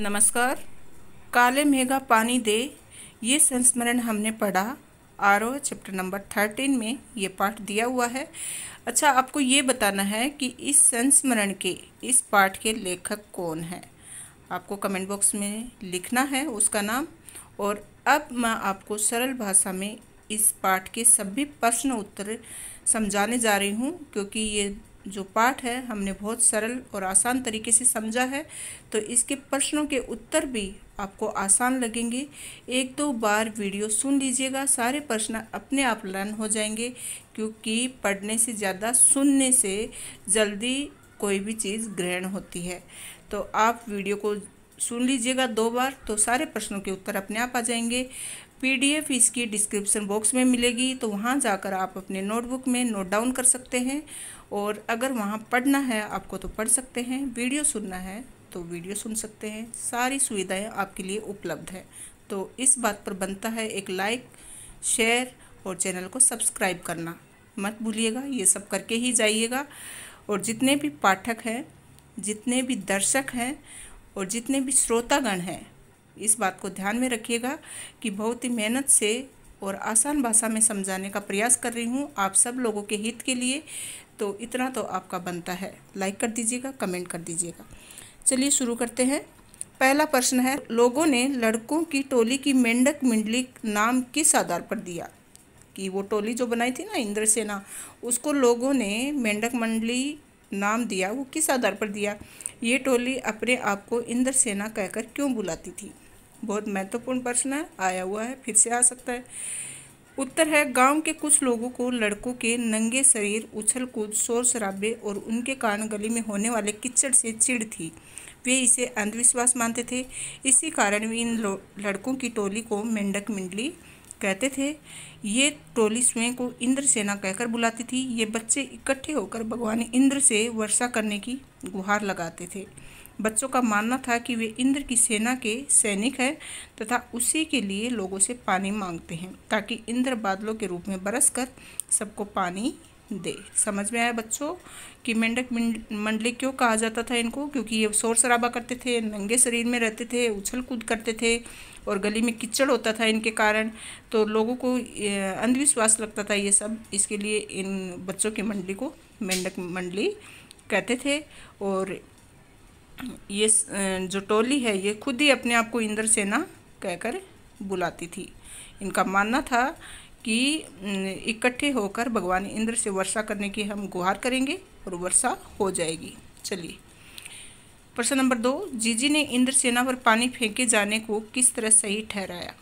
नमस्कार। काले मेघा पानी दे, ये संस्मरण हमने पढ़ा आरोह चैप्टर नंबर 13 में ये पाठ दिया हुआ है। अच्छा, आपको ये बताना है कि इस संस्मरण के इस पाठ के लेखक कौन है। आपको कमेंट बॉक्स में लिखना है उसका नाम। और अब मैं आपको सरल भाषा में इस पाठ के सभी प्रश्न उत्तर समझाने जा रही हूँ, क्योंकि ये जो पाठ है हमने बहुत सरल और आसान तरीके से समझा है, तो इसके प्रश्नों के उत्तर भी आपको आसान लगेंगे। एक दो बार वीडियो सुन लीजिएगा, सारे प्रश्न अपने आप लर्न हो जाएंगे, क्योंकि पढ़ने से ज़्यादा सुनने से जल्दी कोई भी चीज़ ग्रहण होती है। तो आप वीडियो को सुन लीजिएगा 2 बार, तो सारे प्रश्नों के उत्तर अपने आप आ जाएंगे। PDF इसकी डिस्क्रिप्शन बॉक्स में मिलेगी, तो वहाँ जाकर आप अपने नोटबुक में नोट डाउन कर सकते हैं। और अगर वहाँ पढ़ना है आपको तो पढ़ सकते हैं, वीडियो सुनना है तो वीडियो सुन सकते हैं। सारी सुविधाएं आपके लिए उपलब्ध है। तो इस बात पर बनता है एक लाइक, शेयर और चैनल को सब्सक्राइब करना मत भूलिएगा। ये सब करके ही जाइएगा। और जितने भी पाठक हैं, जितने भी दर्शक हैं और जितने भी श्रोतागण हैं, इस बात को ध्यान में रखिएगा कि बहुत ही मेहनत से और आसान भाषा में समझाने का प्रयास कर रही हूँ आप सब लोगों के हित के लिए। तो इतना तो आपका बनता है, लाइक कर दीजिएगा, कमेंट कर दीजिएगा। चलिए शुरू करते हैं। पहला प्रश्न है, लोगों ने लड़कों की टोली की मेंढक मंडली नाम किस आधार पर दिया। कि वो टोली जो बनाई थी ना इंद्रसेना, उसको लोगों ने मेंढक मंडली नाम दिया, वो किस आधार पर दिया। ये टोली अपने आप को इंद्रसेना कहकर क्यों बुलाती थी। बहुत महत्वपूर्ण प्रश्न है, आया हुआ है, फिर से आ सकता है। उत्तर है, गांव के कुछ लोगों को लड़कों के नंगे शरीर, उछल कूद, शोर शराबे और उनके कारण गली में होने वाले कीचड़ से चिढ़ थी। वे इसे अंधविश्वास मानते थे। इसी कारण वे इन लड़कों की टोली को मेंढक मंडली कहते थे। ये टोली स्वयं को इंद्रसेना कहकर बुलाती थी। ये बच्चे इकट्ठे होकर भगवान इंद्र से वर्षा करने की गुहार लगाते थे। बच्चों का मानना था कि वे इंद्र की सेना के सैनिक हैं तथा उसी के लिए लोगों से पानी मांगते हैं, ताकि इंद्र बादलों के रूप में बरसकर सबको पानी दे। समझ में आया बच्चों कि मेंढक मंडली क्यों कहा जाता था इनको। क्योंकि ये शोर शराबा करते थे, नंगे शरीर में रहते थे, उछल कूद करते थे और गली में कीचड़ होता था इनके कारण। तो लोगों को अंधविश्वास लगता था ये सब, इसके लिए इन बच्चों की मंडली को मेंढक मंडली कहते थे। और ये जो टोली है ये खुद ही अपने आप को इंद्रसेना कहकर बुलाती थी। इनका मानना था कि इकट्ठे होकर भगवान इंद्र से वर्षा करने की हम गुहार करेंगे और वर्षा हो जाएगी। चलिए प्रश्न नंबर 2, जीजी ने इंद्रसेना पर पानी फेंके जाने को किस तरह सही ठहराया।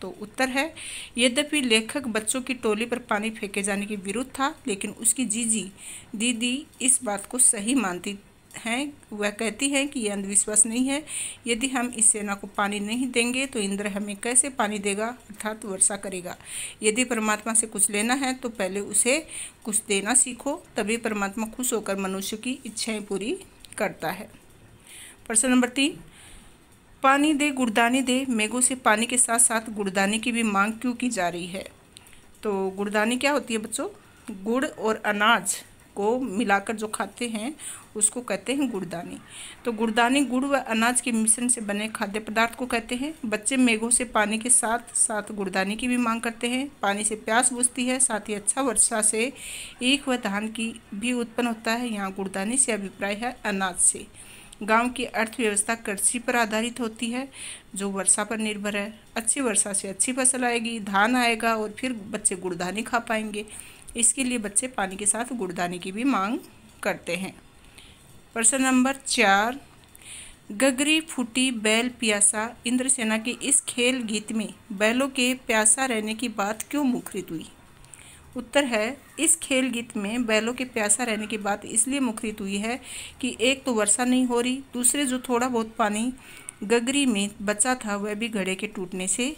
तो उत्तर है, यद्यपि लेखक बच्चों की टोली पर पानी फेंके जाने के विरुद्ध था, लेकिन उसकी जीजी दीदी इस बात को सही मानती हैं। वह कहती हैं कि यह अंधविश्वास नहीं है। यदि हम इस सेना को पानी नहीं देंगे तो इंद्र हमें कैसे पानी देगा, अर्थात वर्षा करेगा। यदि परमात्मा से कुछ लेना है तो पहले उसे कुछ देना सीखो, तभी परमात्मा खुश होकर मनुष्य की इच्छाएं पूरी करता है। प्रश्न नंबर 3, पानी दे गुड़दानी दे, मेघों से पानी के साथ साथ गुड़दानी की भी मांग क्यों की जा रही है। तो गुड़दानी क्या होती है बच्चों, गुड़ और अनाज को मिलाकर जो खाते हैं उसको कहते हैं गुड़दानी। तो गुड़दानी गुड़ व अनाज के मिश्रण से बने खाद्य पदार्थ को कहते हैं। बच्चे मेघों से पानी के साथ साथ गुड़दानी की भी मांग करते हैं। पानी से प्यास बुझती है, साथ ही अच्छा वर्षा से ईख व धान की भी उत्पन्न होता है। यहाँ गुड़दानी से अभिप्राय है अनाज से। गांव की अर्थव्यवस्था कृषि पर आधारित होती है, जो वर्षा पर निर्भर है। अच्छी वर्षा से अच्छी फसल आएगी, धान आएगा और फिर बच्चे गुड़दानी खा पाएंगे। इसके लिए बच्चे पानी के साथ गुड़दानी की भी मांग करते हैं। प्रश्न नंबर 4, गगरी फूटी बैल प्यासा, इंद्रसेना के इस खेल गीत में बैलों के प्यासा रहने की बात क्यों मुखरित हुई। उत्तर है, इस खेल गीत में बैलों के प्यासा रहने की बात इसलिए मुखरित हुई है कि एक तो वर्षा नहीं हो रही, दूसरे जो थोड़ा बहुत पानी गगरी में बचा था वह भी घड़े के टूटने से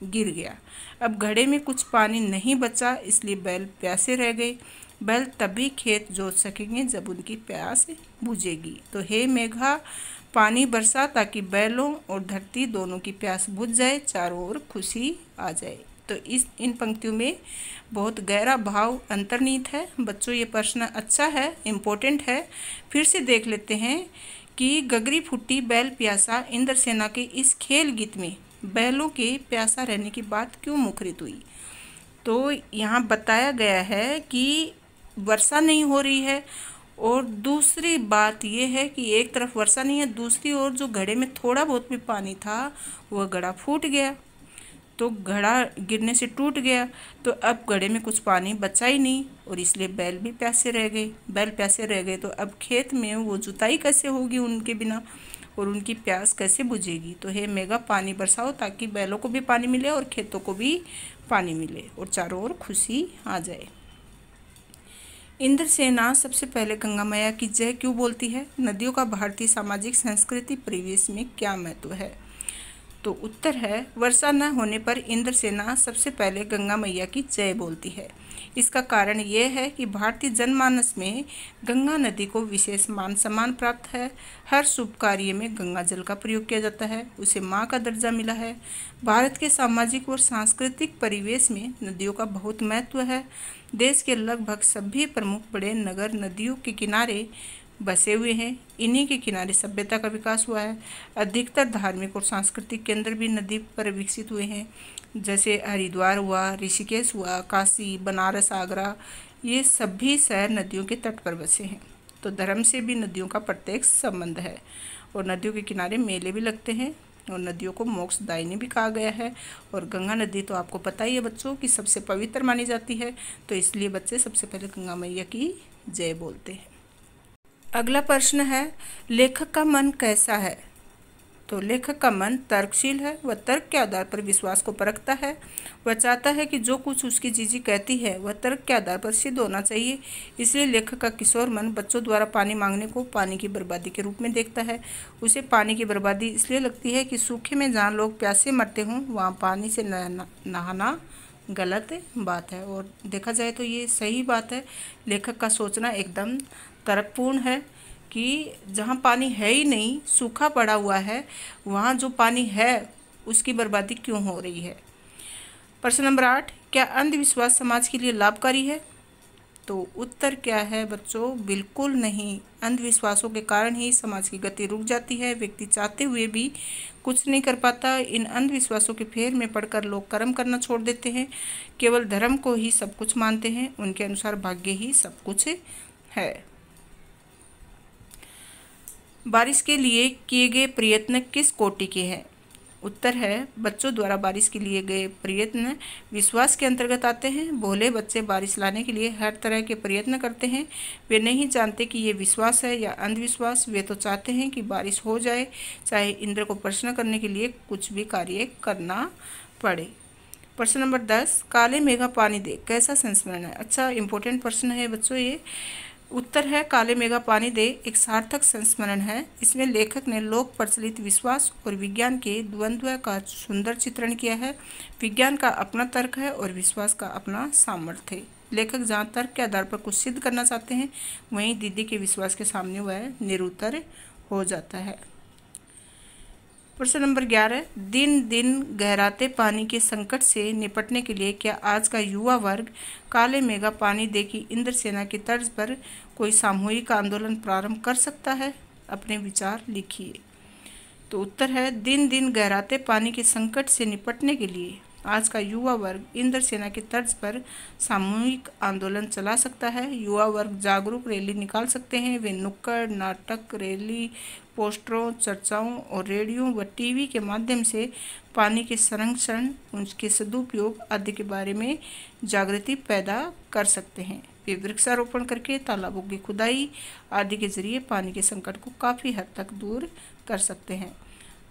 गिर गया। अब घड़े में कुछ पानी नहीं बचा, इसलिए बैल प्यासे रह गए। बैल तभी खेत जोत सकेंगे जब उनकी प्यास बुझेगी। तो हे मेघा, पानी बरसा ताकि बैलों और धरती दोनों की प्यास बुझ जाए, चारों ओर खुशी आ जाए। तो इन पंक्तियों में बहुत गहरा भाव अंतर्निहित है। बच्चों ये प्रश्न अच्छा है, इम्पोर्टेंट है। फिर से देख लेते हैं कि गगरी फुट्टी बैल प्यासा इंद्रसेना के इस खेल गीत में बैलों के प्यासा रहने की बात क्यों मुखरित हुई। तो यहाँ बताया गया है कि वर्षा नहीं हो रही है, और दूसरी बात ये है कि एक तरफ वर्षा नहीं है, दूसरी ओर जो घड़े में थोड़ा बहुत भी पानी था वह घड़ा फूट गया, तो घड़ा गिरने से टूट गया, तो अब घड़े में कुछ पानी बचा ही नहीं, और इसलिए बैल भी प्यासे रह गए। बैल प्यासे रह गए तो अब खेत में वो जुताई कैसे होगी उनके बिना, और उनकी प्यास कैसे बुझेगी। तो हे मेघा पानी बरसाओ ताकि बैलों को भी पानी मिले और खेतों को भी पानी मिले और चारों ओर खुशी आ जाए। इंद्रसेना सबसे पहले गंगा मैया की जय क्यों बोलती है। नदियों का भारतीय सामाजिक संस्कृति परिवेश में क्या महत्व है। तो उत्तर है, वर्षा न होने पर इंद्रसेना सबसे पहले गंगा मैया की जय बोलती है। इसका कारण ये है कि भारतीय जनमानस में गंगा नदी को विशेष मान सम्मान प्राप्त है। हर शुभ कार्य में गंगा जल का प्रयोग किया जाता है, उसे माँ का दर्जा मिला है। भारत के सामाजिक और सांस्कृतिक परिवेश में नदियों का बहुत महत्व है। देश के लगभग सभी प्रमुख बड़े नगर नदियों के किनारे बसे हुए हैं, इन्हीं के किनारे सभ्यता का विकास हुआ है। अधिकतर धार्मिक और सांस्कृतिक केंद्र भी नदी पर विकसित हुए हैं, जैसे हरिद्वार हुआ, ऋषिकेश हुआ, काशी, बनारस, आगरा, ये सभी शहर नदियों के तट पर बसे हैं। तो धर्म से भी नदियों का प्रत्यक्ष संबंध है, और नदियों के किनारे मेले भी लगते हैं, और नदियों को मोक्षदायिनी भी कहा गया है। और गंगा नदी तो आपको पता ही है बच्चों कि सबसे पवित्र मानी जाती है, तो इसलिए बच्चे सबसे पहले गंगा मैया की जय बोलते हैं। अगला प्रश्न है, लेखक का मन कैसा है। तो लेखक का मन तर्कशील है, वह तर्क के आधार पर विश्वास को परखता है। वह चाहता है कि जो कुछ उसकी जीजी कहती है वह तर्क के आधार पर सिद्ध होना चाहिए। इसलिए लेखक का किशोर मन बच्चों द्वारा पानी मांगने को पानी की बर्बादी के रूप में देखता है। उसे पानी की बर्बादी इसलिए लगती है कि सूखे में जहाँ लोग प्यासे मरते हों वहाँ पानी से नहाना गलत बात है, और देखा जाए तो ये सही बात है। लेखक का सोचना एकदम तर्कपूर्ण है कि जहाँ पानी है ही नहीं, सूखा पड़ा हुआ है, वहाँ जो पानी है उसकी बर्बादी क्यों हो रही है। प्रश्न नंबर 8, क्या अंधविश्वास समाज के लिए लाभकारी है। तो उत्तर क्या है बच्चों, बिल्कुल नहीं। अंधविश्वासों के कारण ही समाज की गति रुक जाती है, व्यक्ति चाहते हुए भी कुछ नहीं कर पाता। इन अंधविश्वासों के फेर में पड़कर लोग कर्म करना छोड़ देते हैं, केवल धर्म को ही सब कुछ मानते हैं, उनके अनुसार भाग्य ही सब कुछ है। बारिश के लिए किए गए प्रयत्न किस कोटि के हैं। उत्तर है, बच्चों द्वारा बारिश के लिए गए प्रयत्न विश्वास के अंतर्गत आते हैं। भोले बच्चे बारिश लाने के लिए हर तरह के प्रयत्न करते हैं। वे नहीं जानते कि ये विश्वास है या अंधविश्वास, वे तो चाहते हैं कि बारिश हो जाए, चाहे इंद्र को प्रसन्न करने के लिए कुछ भी कार्य करना पड़े। प्रश्न नंबर 10, काले मेघा पानी दे कैसा संस्मरण है। अच्छा इंपॉर्टेंट प्रश्न है बच्चों ये। उत्तर है, काले मेघा पानी दे एक सार्थक संस्मरण है। इसमें लेखक ने लोक प्रचलित विश्वास और विज्ञान के द्वंद्व का सुंदर चित्रण किया है। विज्ञान का अपना तर्क है और विश्वास का अपना सामर्थ्य। लेखक जहाँ तर्क के आधार पर कुछ सिद्ध करना चाहते हैं, वहीं दीदी के विश्वास के सामने वह निरुत्तर हो जाता है। प्रश्न नंबर 11, दिन दिन गहराते पानी के संकट से निपटने के लिए क्या आज का युवा वर्ग काले मेघा पानी दे की इंद्रसेना की तर्ज पर कोई सामूहिक आंदोलन प्रारंभ कर सकता है। अपने विचार लिखिए। तो उत्तर है, दिन दिन गहराते पानी के संकट से निपटने के लिए आज का युवा वर्ग इंद्रसेना की तर्ज पर सामूहिक आंदोलन चला सकता है। युवा वर्ग जागरूक रैली निकाल सकते हैं। वे नुक्कड़ नाटक, रैली, पोस्टरों, चर्चाओं और रेडियो व टीवी के माध्यम से पानी के संरक्षण, उसके सदुपयोग आदि के बारे में जागृति पैदा कर सकते हैं। वे वृक्षारोपण करके तालाबों की खुदाई आदि के जरिए पानी के संकट को काफ़ी हद तक दूर कर सकते हैं।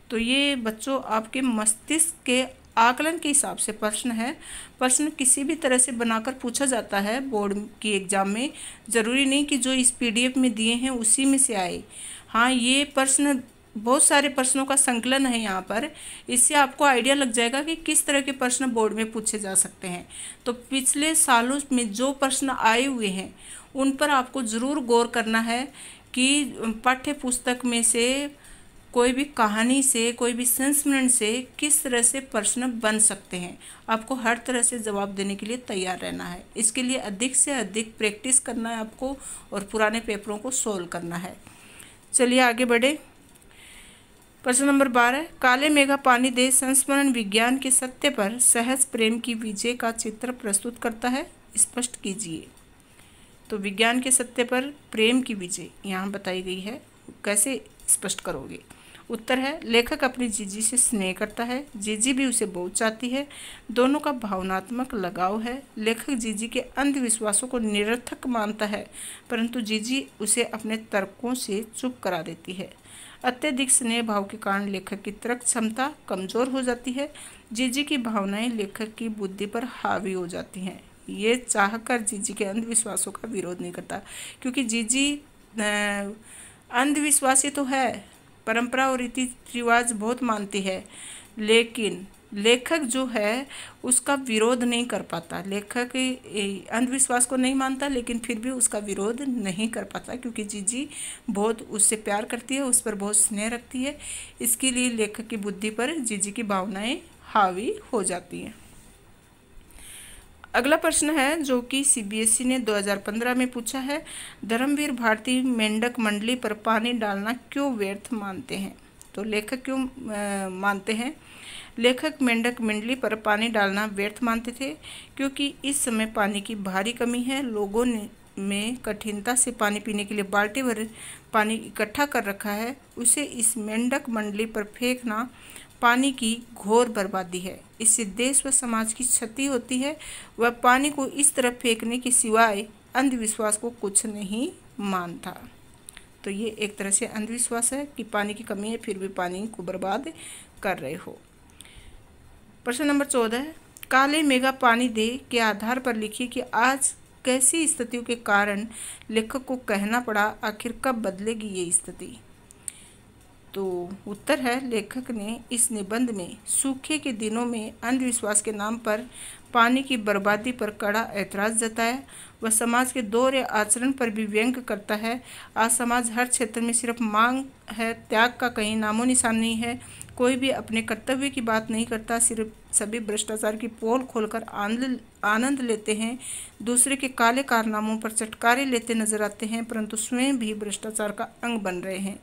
तो ये बच्चों आपके मस्तिष्क के आकलन के हिसाब से प्रश्न है। प्रश्न किसी भी तरह से बनाकर पूछा जाता है बोर्ड की एग्ज़ाम में, ज़रूरी नहीं कि जो इस PDF में दिए हैं उसी में से आए। हाँ, ये प्रश्न बहुत सारे प्रश्नों का संकलन है यहाँ पर, इससे आपको आइडिया लग जाएगा कि किस तरह के प्रश्न बोर्ड में पूछे जा सकते हैं। तो पिछले सालों में जो प्रश्न आए हुए हैं उन पर आपको ज़रूर गौर करना है कि पाठ्य पुस्तक में से कोई भी कहानी से, कोई भी संस्मरण से किस तरह से प्रश्न बन सकते हैं। आपको हर तरह से जवाब देने के लिए तैयार रहना है। इसके लिए अधिक से अधिक प्रैक्टिस करना है आपको और पुराने पेपरों को सोल्व करना है। चलिए आगे बढ़े। प्रश्न नंबर 12, काले मेघा पानी दे संस्मरण विज्ञान के सत्य पर सहज प्रेम की विजय का चित्र प्रस्तुत करता है, स्पष्ट कीजिए। तो विज्ञान के सत्य पर प्रेम की विजय यहाँ बताई गई है, कैसे स्पष्ट करोगे? उत्तर है, लेखक अपनी जीजी से स्नेह करता है, जीजी भी उसे बहुत चाहती है, दोनों का भावनात्मक लगाव है। लेखक जीजी के अंधविश्वासों को निरर्थक मानता है, परंतु जीजी उसे अपने तर्कों से चुप करा देती है। अत्यधिक स्नेह भाव के कारण लेखक की तर्क क्षमता कमजोर हो जाती है। जीजी की भावनाएं लेखक की बुद्धि पर हावी हो जाती हैं। ये चाहकर जीजी के अंधविश्वासों का विरोध नहीं करता, क्योंकि जीजी अंधविश्वासी तो है, परंपरा और रीति रिवाज बहुत मानती है, लेकिन लेखक जो है उसका विरोध नहीं कर पाता। लेखक अंधविश्वास को नहीं मानता, लेकिन फिर भी उसका विरोध नहीं कर पाता, क्योंकि जीजी बहुत उससे प्यार करती है, उस पर बहुत स्नेह रखती है। इसके लिए लेखक की बुद्धि पर जीजी की भावनाएं हावी हो जाती हैं। अगला प्रश्न है जो कि सीबीएसई ने 2015 में पूछा है, धर्मवीर भारती मेंढक मंडली पर पानी डालना क्यों व्यर्थ मानते हैं? तो लेखक क्यों मानते हैं? लेखक मेंढक मंडली पर पानी डालना व्यर्थ मानते थे क्योंकि इस समय पानी की भारी कमी है। लोगों ने में कठिनता से पानी पीने के लिए बाल्टी भर पानी इकट्ठा कर रखा है, उसे इस मेंढक मंडली पर फेंकना पानी की घोर बर्बादी है। इससे देश व समाज की क्षति होती है। वह पानी को इस तरफ फेंकने के सिवाय अंधविश्वास को कुछ नहीं मानता। तो ये एक तरह से अंधविश्वास है कि पानी की कमी है, फिर भी पानी को बर्बाद कर रहे हो। प्रश्न नंबर 14, काले मेघा पानी दे के आधार पर लिखिए कि आज कैसी स्थितियों के कारण लेखक को कहना पड़ा, आखिर कब बदलेगी ये स्थिति? तो उत्तर है, लेखक ने इस निबंध में सूखे के दिनों में अंधविश्वास के नाम पर पानी की बर्बादी पर कड़ा ऐतराज़ जताया। वह समाज के दोहरे आचरण पर भी व्यंग्य करता है। आज समाज हर क्षेत्र में सिर्फ मांग है, त्याग का कहीं नामो निशान नहीं है। कोई भी अपने कर्तव्य की बात नहीं करता, सिर्फ सभी भ्रष्टाचार की पोल खोलकर आनंद लेते हैं, दूसरे के काले कारनामों पर चटकारे लेते नजर आते हैं, परंतु स्वयं भी भ्रष्टाचार का अंग बन रहे हैं।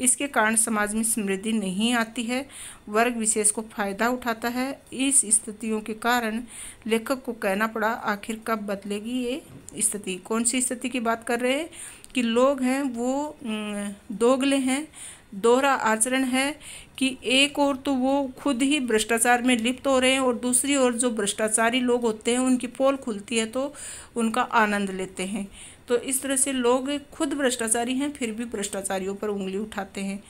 इसके कारण समाज में समृद्धि नहीं आती है, वर्ग विशेष को फायदा उठाता है। इस स्थितियों के कारण लेखक को कहना पड़ा, आखिर कब बदलेगी ये स्थिति? कौन सी स्थिति की बात कर रहे हैं? कि लोग हैं वो दोगले हैं, दोहरा आचरण है, कि एक ओर तो वो खुद ही भ्रष्टाचार में लिप्त हो रहे हैं और दूसरी ओर जो भ्रष्टाचारी लोग होते हैं उनकी पोल खुलती है तो उनका आनंद लेते हैं। तो इस तरह से लोग खुद भ्रष्टाचारी हैं, फिर भी भ्रष्टाचारियों पर उंगली उठाते हैं।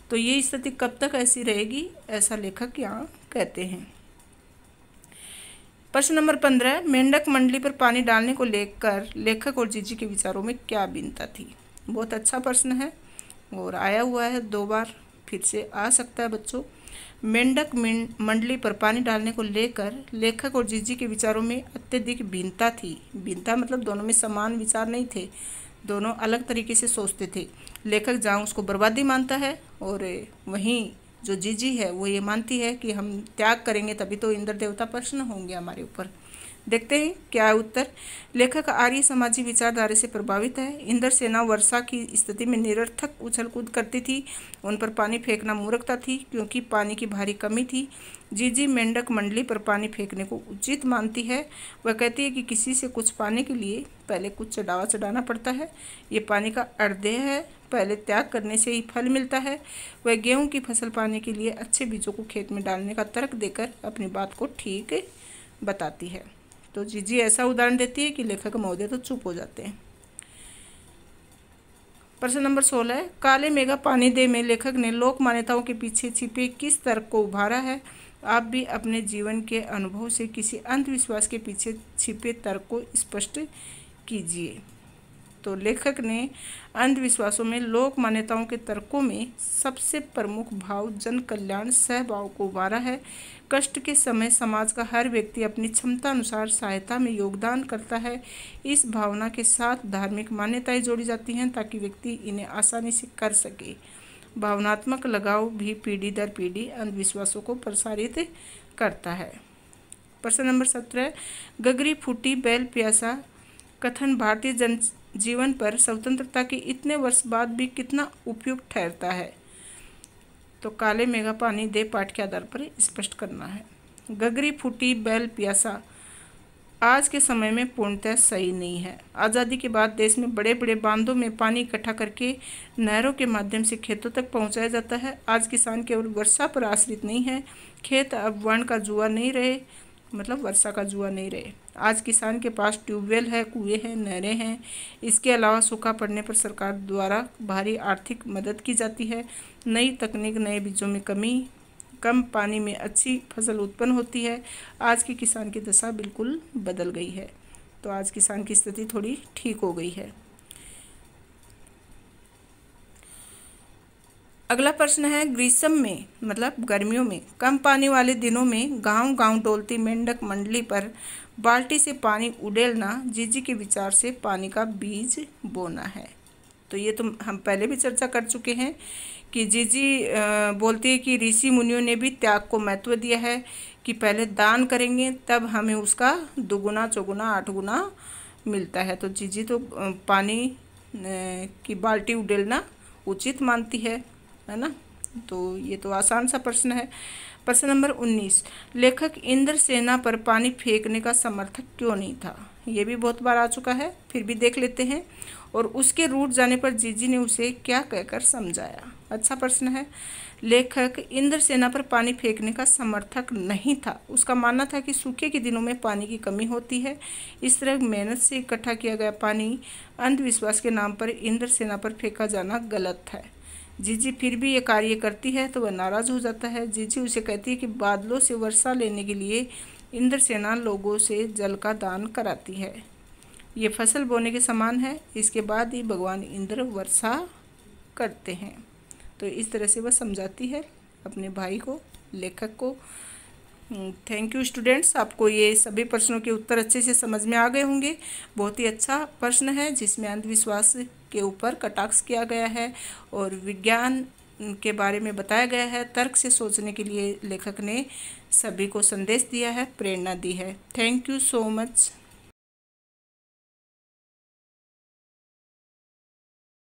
तो ये स्थिति कब तक ऐसी रहेगी, ऐसा लेखक यहाँ कहते हैं। प्रश्न नंबर 15, मेंढक मंडली पर पानी डालने को लेकर लेखक और जीजी के विचारों में क्या भिन्नता थी? बहुत अच्छा प्रश्न है और आया हुआ है, 2 बार फिर से आ सकता है बच्चों। मेंढक मंडली पर पानी डालने को लेकर लेखक और जीजी के विचारों में अत्यधिक भिन्नता थी। भिन्नता मतलब दोनों में समान विचार नहीं थे, दोनों अलग तरीके से सोचते थे। लेखक जहाँ उसको बर्बादी मानता है और वहीं जो जीजी है वो ये मानती है कि हम त्याग करेंगे तभी तो इंद्र देवता प्रसन्न होंगे हमारे ऊपर। देखते हैं क्या है उत्तर। लेखक आर्य समाजी विचारधारा से प्रभावित है। इंद्र सेना वर्षा की स्थिति में निरर्थक उछल कूद करती थी, उन पर पानी फेंकना मूर्खता थी क्योंकि पानी की भारी कमी थी। जीजी मेंढक मंडली पर पानी फेंकने को उचित मानती है। वह कहती है कि किसी से कुछ पाने के लिए पहले कुछ चढ़ाना पड़ता है, ये पानी का अर्धेय है, पहले त्याग करने से ही फल मिलता है। वह गेहूं की फसल पाने के लिए अच्छे बीजों को खेत में डालने का तर्क देकर अपनी बात को ठीक बताती है। तो जीजी ऐसा उदाहरण देती है कि लेखक महोदय तो चुप हो जाते हैं। प्रश्न नंबर 16 है, काले मेघा पानी दे में लेखक ने लोक मान्यताओं के पीछे छिपे किस तर्क को उभारा है? आप भी अपने जीवन के अनुभव से किसी अंधविश्वास के पीछे छिपे तर्क को स्पष्ट कीजिए। तो लेखक ने अंधविश्वासों में लोक मान्यताओं के तर्कों में सबसे प्रमुख भाव जन कल्याण सहभाव को उभारा है। कष्ट के समय समाज का हर व्यक्ति अपनी क्षमता अनुसार सहायता में योगदान करता है। इस भावना के साथ धार्मिक मान्यताएं जोड़ी जाती हैं ताकि व्यक्ति इन्हें आसानी से कर सके। भावनात्मक लगाव भी पीढ़ी दर पीढ़ी अंधविश्वासों को प्रसारित करता है। प्रश्न नंबर 17, गगरी फूटी बैल प्यासा कथन भारतीय जीवन पर स्वतंत्रता के इतने वर्ष बाद भी कितना उपयुक्त ठहरता है। तो काले मेघा पानी दे पाठ के आधार पर स्पष्ट करना है। गगरी फूटी बैल प्यासा आज के समय में पूर्णतः सही नहीं है। आज़ादी के बाद देश में बड़े बड़े बांधों में पानी इकट्ठा करके नहरों के माध्यम से खेतों तक पहुंचाया जाता है। आज किसान केवल वर्षा पर आश्रित नहीं है। खेत अब वर्ण का जुआ नहीं रहे, मतलब वर्षा का जुआ नहीं रहे। आज किसान के पास ट्यूबवेल है, कुएं हैं, नहरें हैं। इसके अलावा सूखा पड़ने पर सरकार द्वारा भारी आर्थिक मदद की जाती है। नई तकनीक, नए बीजों में कमी, कम पानी में अच्छी फसल उत्पन्न होती है। आज के किसान की दशा बिल्कुल बदल गई है। तो आज किसान की स्थिति थोड़ी ठीक हो गई है। अगला प्रश्न है, ग्रीष्म में मतलब गर्मियों में कम पानी वाले दिनों में गांव गांव डोलती मेंढक मंडली पर बाल्टी से पानी उड़ेलना जीजी के विचार से पानी का बीज बोना है। तो ये तो हम पहले भी चर्चा कर चुके हैं कि जीजी बोलती है कि ऋषि मुनियों ने भी त्याग को महत्व दिया है कि पहले दान करेंगे तब हमें उसका दुगुना चौगुना 8 गुना मिलता है। तो जीजी तो पानी की बाल्टी उड़ेलना उचित मानती है ना। तो ये तो आसान सा प्रश्न है। प्रश्न नंबर 19, लेखक इंद्रसेना पर पानी फेंकने का समर्थक क्यों नहीं था? ये भी बहुत बार आ चुका है, फिर भी देख लेते हैं। और उसके रूठ जाने पर जीजी ने उसे क्या कहकर समझाया? अच्छा प्रश्न है। लेखक इंद्रसेना पर पानी फेंकने का समर्थक नहीं था। उसका मानना था कि सूखे के दिनों में पानी की कमी होती है। इस तरह मेहनत से इकट्ठा किया गया पानी अंधविश्वास के नाम पर इंद्रसेना पर फेंका जाना गलत है। जीजी फिर भी ये कार्य करती है तो वह नाराज़ हो जाता है। जीजी उसे कहती है कि बादलों से वर्षा लेने के लिए इंद्रसेना लोगों से जल का दान कराती है। ये फसल बोने के समान है। इसके बाद ही भगवान इंद्र वर्षा करते हैं। तो इस तरह से वह समझाती है अपने भाई को, लेखक को। थैंक यू स्टूडेंट्स, आपको ये सभी प्रश्नों के उत्तर अच्छे से समझ में आ गए होंगे। बहुत ही अच्छा प्रश्न है जिसमें अंधविश्वास के ऊपर कटाक्ष किया गया है और विज्ञान के बारे में बताया गया है। तर्क से सोचने के लिए लेखक ने सभी को संदेश दिया है, प्रेरणा दी है। Thank you so much.